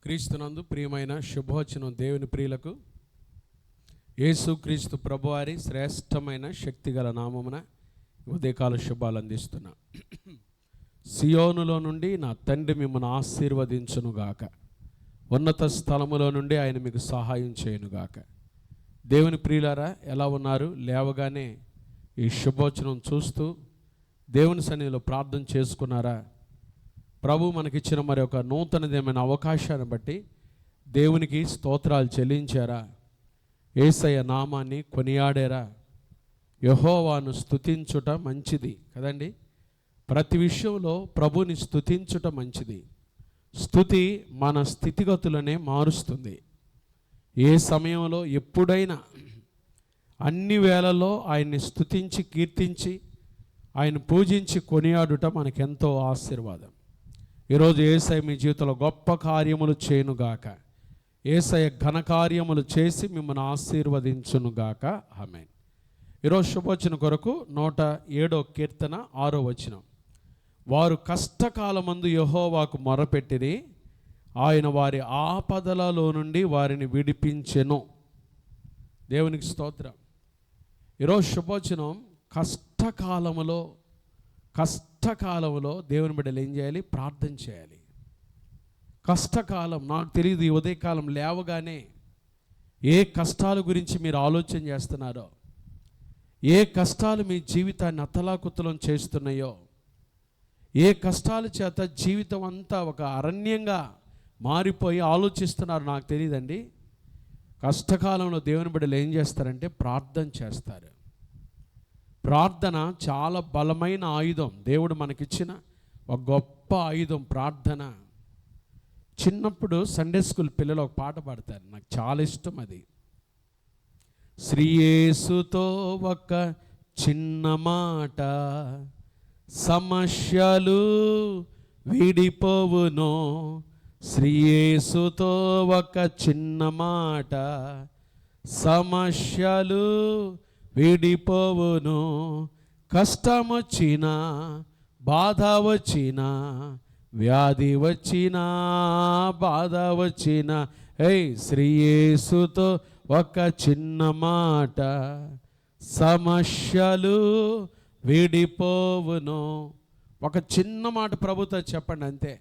క్రీస్తునందు ప్రియమైన శుభవచనం దేవుని ప్రియులకు యేసు క్రీస్తు ప్రభువారి శ్రేష్టమైన శక్తిగల నామమున ఉదయకాల శుభాలు అందిస్తున్నా. సియోనులో నుండి నా తండ్రి మిమ్మల్ని ఆశీర్వదించునుగాక, ఉన్నత స్థలములో నుండి ఆయన మీకు సహాయం చేయునుగాక. దేవుని ప్రియులారా, ఎలా ఉన్నారు? లేవగానే ఈ శుభవచనం చూస్తూ దేవుని సన్నిధిలో ప్రార్థన చేసుకున్నారా? ప్రభు మనకిచ్చిన మరి ఒక నూతనదేమైన అవకాశాన్ని బట్టి దేవునికి స్తోత్రాలు చెల్లించారా? యేసయ్య నామాన్ని కొనియాడారా? యెహోవాను స్తుతించుట మంచిది కదండి. ప్రతి విషయంలో ప్రభుని స్తుతించుట మంచిది. స్తుతి మన స్థితిగతులనే మారుస్తుంది. ఏ సమయంలో ఎప్పుడైనా అన్ని వేళల్లో ఆయన్ని స్తుతించి కీర్తించి ఆయన పూజించి కొనియాడుట మనకెంతో ఆశీర్వాదం. ఈరోజు యేసయ్య మీ జీవితంలో గొప్ప కార్యములు చేయునుగాక. యేసయ్య ఘనకార్యములు చేసి మిమ్మల్ని ఆశీర్వదించునుగాక. ఆమేన్. ఈరోజు శుభవచనం కొరకు 107వ కీర్తన 6వ వచనం. వారు కష్టకాలమందు యెహోవాకు మొరపెట్టిరి, ఆయన వారి ఆపదలలో నుండి వారిని విడిపించెను. దేవునికి స్తోత్రం. ఈరోజు శుభవచనం కష్టకాలంలో దేవుని బిడ్డలు ఏం చేయాలి? ప్రార్థన చేయాలి. కష్టకాలం నాకు తెలియదు. ఈ ఉదయకాలం లేవగానే ఏ కష్టాల గురించి మీరు ఆలోచన చేస్తున్నారో, ఏ కష్టాలు మీ జీవితాన్ని అతలాకుతలం చేస్తున్నాయో, ఏ కష్టాల చేత జీవితం అంతా ఒక అరణ్యంగా మారిపోయి ఆలోచిస్తున్నారు నాకు తెలియదండి. కష్టకాలంలో దేవుని బిడ్డలు ఏం చేస్తారంటే ప్రార్థన చేస్తారు. ప్రార్థన చాలా బలమైన ఆయుధం. దేవుడు మనకిచ్చిన ఒక గొప్ప ఆయుధం ప్రార్థన. చిన్నప్పుడు సండే స్కూల్ పిల్లలు ఒక పాట పాడతారు, నాకు చాలా ఇష్టం అది. శ్రీ యేసుతో ఒక చిన్న మాట సమస్యలు విడిపోవును. శ్రీ యేసుతో ఒక చిన్న మాట సమస్యలు విడిపోవును. కష్టం వచ్చినా, బాధ వచ్చినా, వ్యాధి వచ్చినా, బాధ వచ్చినా, శ్రీ యేసుతో ఒక చిన్న మాట సమస్యలు విడిపోవును. ఒక చిన్న మాట ప్రభుతో చెప్పండి అంతే.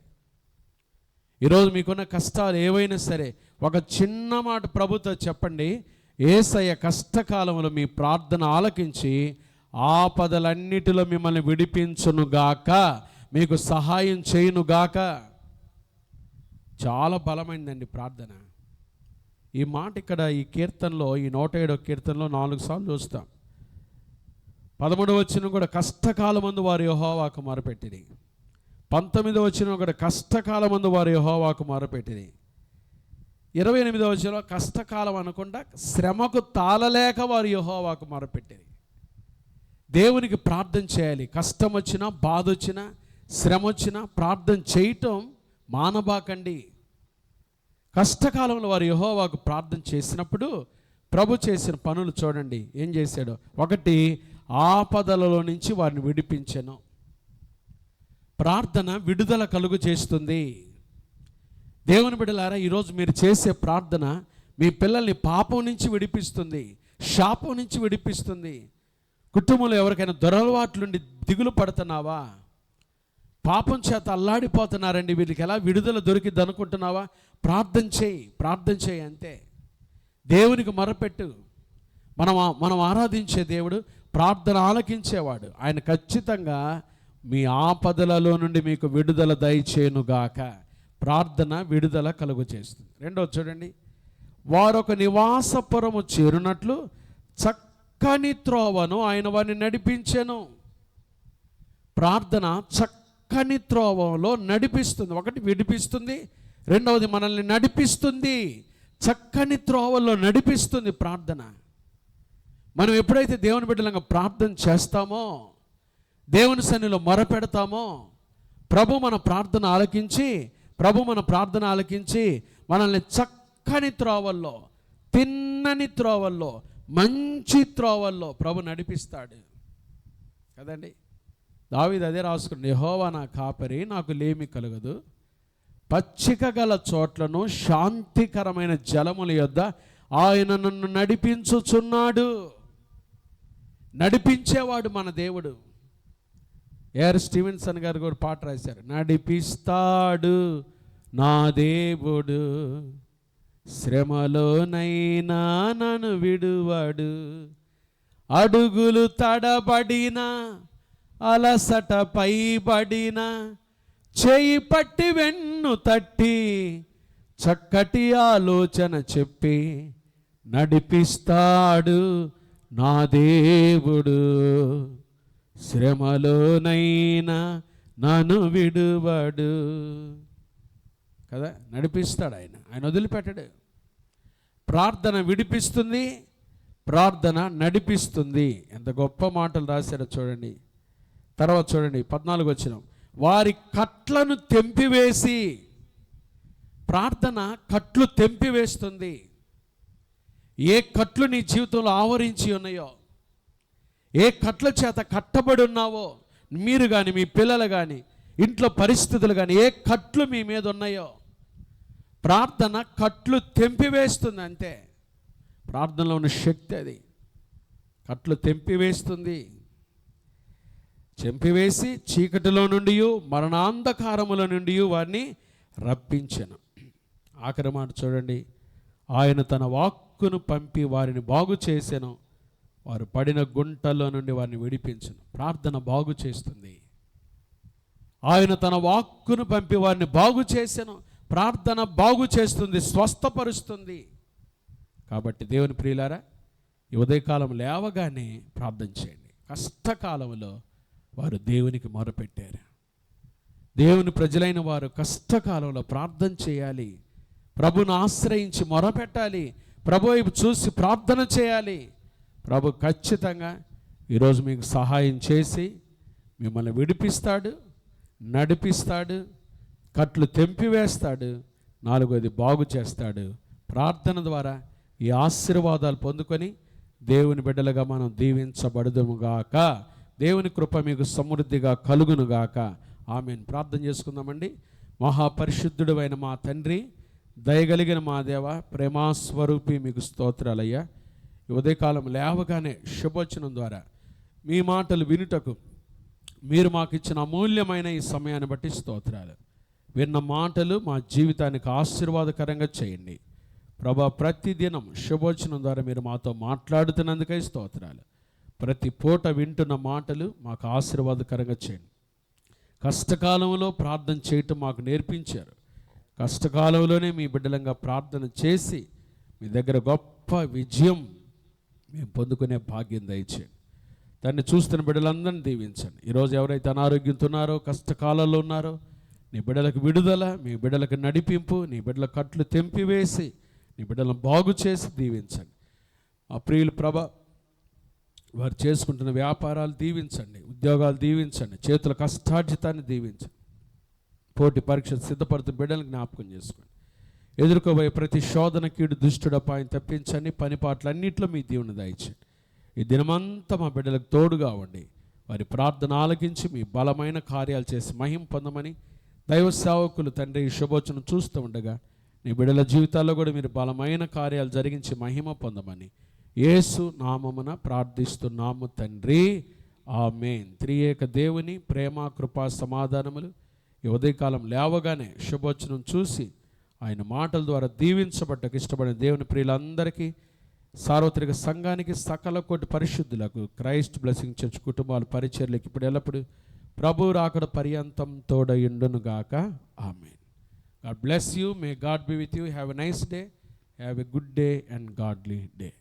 ఈరోజు మీకున్న కష్టాలు ఏవైనా సరే ఒక చిన్న మాట ప్రభుతో చెప్పండి. యేసయ్య కష్టకాలంలో మీ ప్రార్థన ఆలకించి ఆపదలన్నిటిలో మిమ్మల్ని విడిపించునుగాక, మీకు సహాయం చేయునుగాక. చాలా బలమైందండి ప్రార్థన. ఈ మాట ఇక్కడ ఈ కీర్తనలో, ఈ 107వ కీర్తనలో 4 సార్లు చూస్తాం. 13వ వచనం కూడా కష్టకాలమందు వారు యెహోవాకు మొరపెట్టిరి. 19వ వచనం కూడా కష్టకాలమందు వారు యెహోవాకు మొరపెట్టిరి. 28వ వచనంలో కష్టకాలం అనకుండా శ్రమకు తాళలేక వారు యెహోవాకు మొరపెట్టిరి. దేవునికి ప్రార్థన చేయాలి. కష్టం వచ్చినా, బాధ వచ్చినా, శ్రమ వచ్చినా ప్రార్థన చేయటం మానబాకండి. కష్టకాలంలో వారు యెహోవాకు ప్రార్థన చేసినప్పుడు ప్రభు చేసిన పనులు చూడండి. ఏం చేశాడో, 1 ఆపదలలో నుంచి వారిని విడిపించెను. ప్రార్థన విడుదల కలుగు చేస్తుంది. దేవుని బిడ్డలారా, ఈరోజు మీరు చేసే ప్రార్థన మీ పిల్లల్ని పాపం నుంచి విడిపిస్తుంది, శాపం నుంచి విడిపిస్తుంది. కుటుంబంలో ఎవరికైనా దురలవాట్లుండి దిగులు పడుతున్నావా? పాపం చేత అల్లాడిపోతున్నారండి, వీళ్ళకి ఎలా విడుదల దొరికిద్ది అనుకుంటున్నావా? ప్రార్థన చేయి అంతే. దేవునికి మొరపెట్టు. మనం ఆరాధించే దేవుడు ప్రార్థన ఆలకించేవాడు. ఆయన ఖచ్చితంగా మీ ఆపదలలో నుండి మీకు విడుదల దయచేయునుగాక. ప్రార్థన విడుదల కలుగు చేస్తుంది. 2వ చూడండి, వారొక నివాసపురము చేరునట్లు చక్కని త్రోవను ఆయన వారిని నడిపించెను. ప్రార్థన చక్కని త్రోవలో నడిపిస్తుంది. 1 విడిపిస్తుంది, 2వది మనల్ని నడిపిస్తుంది. చక్కని త్రోవలో నడిపిస్తుంది ప్రార్థన. మనం ఎప్పుడైతే దేవుని బిడ్డలంగా ప్రార్థన చేస్తామో, దేవుని సన్నిధిలో మొరపెడతామో, ప్రభు మన ప్రార్థన ఆలకించి మనల్ని చక్కని త్రోవల్లో, తిన్నని త్రోవల్లో, మంచి త్రోవల్లో ప్రభు నడిపిస్తాడు కదండి. దావీదు అదే రాసుకున్నాడు, యెహోవా నా కాపరి, నాకు లేమి కలగదు. పచ్చిక గల చోట్లను శాంతికరమైన జలముల యొద్ద ఆయన నన్ను నడిపించుచున్నాడు. నడిపించేవాడు మన దేవుడు. ఏఆర్ స్టీవెన్సన్ గారు కూడా పాట రాశారు, నడిపిస్తాడు నా దేవుడు, శ్రమలోనైనా నన్ను విడువాడు, అడుగులు తడబడిన అలసట పైబడిన చేయి పట్టి వెన్ను తట్టి చక్కటి ఆలోచన చెప్పి నడిపిస్తాడు నా దేవుడు, శ్రమలోనైనా నన్ను విడువడు కదా. నడిపిస్తాడు ఆయన, ఆయన వదిలిపెట్టడు. ప్రార్థన విడిపిస్తుంది, ప్రార్థన నడిపిస్తుంది. ఎంత గొప్ప మాటలు రాశారో చూడండి. తర్వాత చూడండి 14 వచనం, వారి కట్లను తెంపివేసి. ప్రార్థన కట్లు తెంపివేస్తుంది. ఏ కట్లు నీ జీవితంలో ఆవరించి ఉన్నాయో, ఏ కట్ల చేత కట్టబడి ఉన్నావో, మీరు కానీ మీ పిల్లలు కానీ ఇంట్లో పరిస్థితులు కానీ ఏ కట్లు మీ మీద ఉన్నాయో, ప్రార్థన కట్లు తెంపివేస్తుంది. అంతే ప్రార్థనలో ఉన్న శక్తి అది. కట్లు తెంపివేస్తుంది. చెంపివేసి చీకటిలో నుండి మరణాంధకారముల నుండి వారిని రప్పించెను. ఆఖరి మాట చూడండి, ఆయన తన వాక్కును పంపి వారిని బాగు చేసెను, వారు పడిన గుంటల్లో నుండి వారిని విడిపించెను. ప్రార్థన బాగు చేస్తుంది. ఆయన తన వాక్కును పంపి వారిని బాగు చేసెను. ప్రార్థన బాగు చేస్తుంది, స్వస్థపరుస్తుంది. కాబట్టి దేవుని ప్రియులారా, ఈ ఉదయకాలం లేవగానే ప్రార్థన చేయండి. కష్టకాలంలో వారు దేవునికి మొరపెట్టారు. దేవుని ప్రజలైన వారు కష్టకాలంలో ప్రార్థన చేయాలి. ప్రభుని ఆశ్రయించి మొరపెట్టాలి. ప్రభు వైపు చూసి ప్రార్థన చేయాలి. ప్రభు ఖచ్చితంగా ఈరోజు మీకు సహాయం చేసి మిమ్మల్ని విడిపిస్తాడు, నడిపిస్తాడు, కట్లు తెంపివేస్తాడు, 4వది బాగు చేస్తాడు. ప్రార్థన ద్వారా ఈ ఆశీర్వాదాలు పొందుకొని దేవుని బిడ్డలుగా మనం దీవించబడుదుముగాక. దేవుని కృప మీకు సమృద్ధిగా కలుగునుగాక. ఆమేన్. ప్రార్థన చేసుకుందామండి. మహాపరిశుద్ధుడు అయిన మా తండ్రి, దయగలిగిన మా దేవ, ప్రేమాస్వరూపి, మీకు స్తోత్రాలయ్యా. ఈ ఉదయకాలం లేవగానే శుభవచనం ద్వారా మీ మాటలు వినుటకు మీరు మాకు ఇచ్చిన అమూల్యమైన ఈ సమయాన్ని బట్టి స్తోత్రాలు. విన్న మాటలు మా జీవితానికి ఆశీర్వాదకరంగా చేయండి ప్రభా. ప్రతిదినం శుభవచనం ద్వారా మీరు మాతో మాట్లాడుతున్నందుకై స్తోత్రాలు. ప్రతి పూట వింటున్న మాటలు మాకు ఆశీర్వాదకరంగా చేయండి. కష్టకాలంలో ప్రార్థన చేయటం మాకు నేర్పించారు. కష్టకాలంలోనే మీ బిడ్డలంగా ప్రార్థన చేసి మీ దగ్గర గొప్ప విజయం మేము పొందుకునే భాగ్యం దయచేయండి. దాన్ని చూస్తున్న బిడ్డలందరినీ దీవించండి. ఈరోజు ఎవరైతే అనారోగ్యంతో ఉన్నారో, కష్టకాలంలో ఉన్నారో, నీ బిడ్డలకు విడుదల, మీ బిడ్డలకు నడిపింపు, నీ బిడ్డల కట్లు తెంపివేసి నీ బిడ్డలను బాగు చేసి దీవించండి. మా ప్రియులు ప్రభ, వారు చేసుకుంటున్న వ్యాపారాలు దీవించండి, ఉద్యోగాలు దీవించండి, చేతుల కష్టార్జితాన్ని దీవించండి. పోటీ పరీక్ష సిద్ధపడుతున్న బిడ్డలను జ్ఞాపకం చేసుకోండి. ఎదుర్కోబోయే ప్రతి శోధన, కీడు, దుష్టుడు అపాయం తప్పించండి. పని పాటలన్నింటిలో మీ దీవెన దయచేయండి. ఈ దినమంతా మా బిడ్డలకు తోడుగా ఉండి వారి ప్రార్థన ఆలకించి మీ బలమైన కార్యాలు చేసి మహిమ పొందమని దైవ సేవకులు తండ్రి ఈ శుభోచనం చూస్తూ ఉండగా నీ బిడ్డల జీవితాల్లో కూడా మీరు బలమైన కార్యాలు జరిగించి మహిమ పొందమని యేసు నామమున ప్రార్థిస్తున్నాము తండ్రి. ఆమేన్. త్రియేక దేవుని ప్రేమ, కృపా, సమాధానములు ఈ ఉదయకాలం లేవగానే శుభోచనం చూసి ఆయన మాటల ద్వారా దీవించబడ్డకు ఇష్టపడిన దేవుని ప్రియులందరికీ, సార్వత్రిక సంఘానికి, సకల కోటి పరిశుద్ధులకు, క్రైస్ట్ బ్లెస్సింగ్ చర్చ్ కుటుంబాల పరిచర్లకు ఇప్పుడు ఎల్లప్పుడు ప్రభు రాకడ పర్యంతం తోడయుండునుగాక. ఆమేన్. God bless you. May God be with you. Have a nice day. Have a good day and godly day.